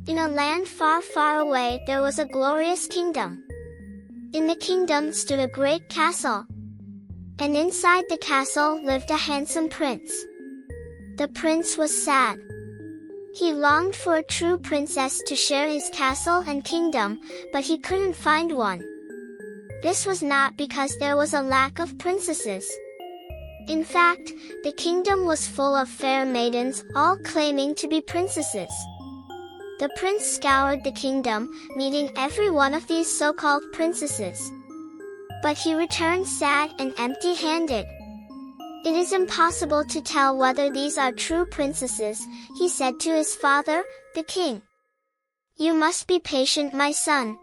In a land far, far away there was a glorious kingdom. In the kingdom stood a great castle. And inside the castle lived a handsome prince. The prince was sad. He longed for a true princess to share his castle and kingdom, but he couldn't find one. This was not because there was a lack of princesses. In fact, the kingdom was full of fair maidens, all claiming to be princesses. The prince scoured the kingdom, meeting every one of these so-called princesses. But he returned sad and empty-handed. "It is impossible to tell whether these are true princesses," he said to his father, the king. "You must be patient, my son."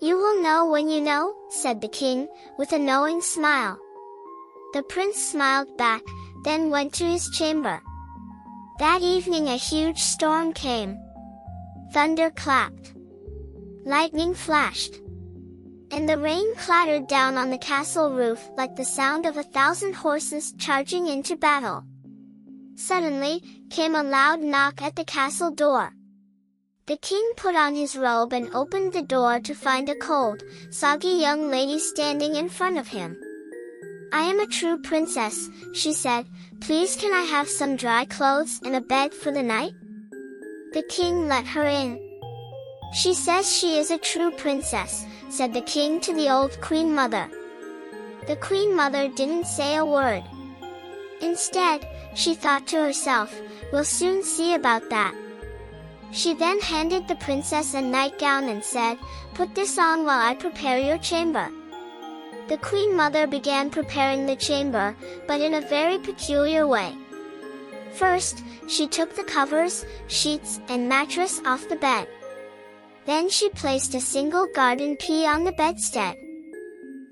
"You will know when you know," said the king, with a knowing smile. The prince smiled back, then went to his chamber. That evening a huge storm came. Thunder clapped. Lightning flashed. And the rain clattered down on the castle roof like the sound of 1,000 horses charging into battle. Suddenly, came a loud knock at the castle door. The king put on his robe and opened the door to find a cold, soggy young lady standing in front of him. "I am a true princess," she said. "Please can I have some dry clothes and a bed for the night?" The king let her in. "She says she is a true princess," said the king to the old queen mother. The queen mother didn't say a word. Instead, she thought to herself, "We'll soon see about that." She then handed the princess a nightgown and said, "Put this on while I prepare your chamber." The queen mother began preparing the chamber, but in a very peculiar way. First, she took the covers, sheets, and mattress off the bed. Then she placed a single garden pea on the bedstead.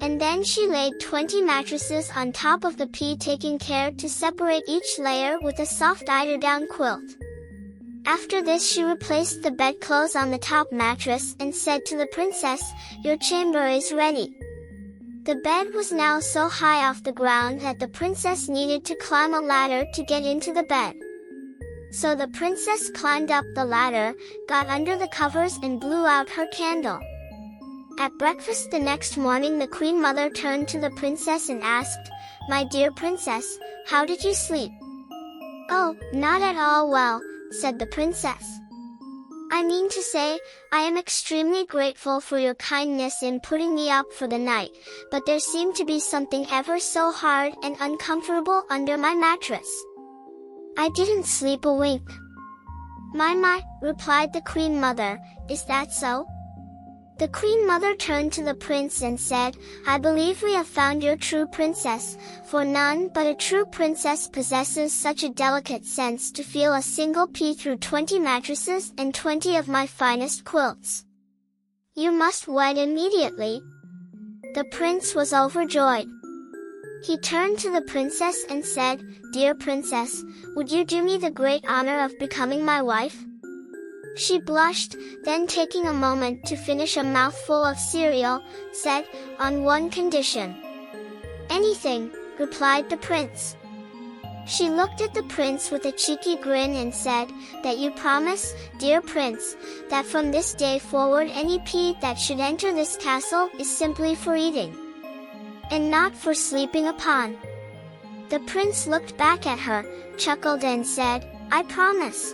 And then she laid 20 mattresses on top of the pea, taking care to separate each layer with a soft eiderdown quilt. After this she replaced the bedclothes on the top mattress and said to the princess, "Your chamber is ready." The bed was now so high off the ground that the princess needed to climb a ladder to get into the bed. So the princess climbed up the ladder, got under the covers and blew out her candle. At breakfast the next morning the queen mother turned to the princess and asked, "My dear princess, how did you sleep?" "Oh, not at all well," said the princess. "I mean to say, I am extremely grateful for your kindness in putting me up for the night, but there seemed to be something ever so hard and uncomfortable under my mattress. I didn't sleep a wink." My, replied the queen mother, "is that so?" The queen mother turned to the prince and said, "I believe we have found your true princess, for none but a true princess possesses such a delicate sense to feel a single pea through 20 mattresses and 20 of my finest quilts. You must wed immediately." The prince was overjoyed. He turned to the princess and said, "Dear princess, would you do me the great honor of becoming my wife?" She blushed, then taking a moment to finish a mouthful of cereal, said, "On one condition." "Anything," replied the prince. She looked at the prince with a cheeky grin and said, "That you promise, dear prince, that from this day forward any pea that should enter this castle is simply for eating, and not for sleeping upon." The prince looked back at her, chuckled and said, "I promise."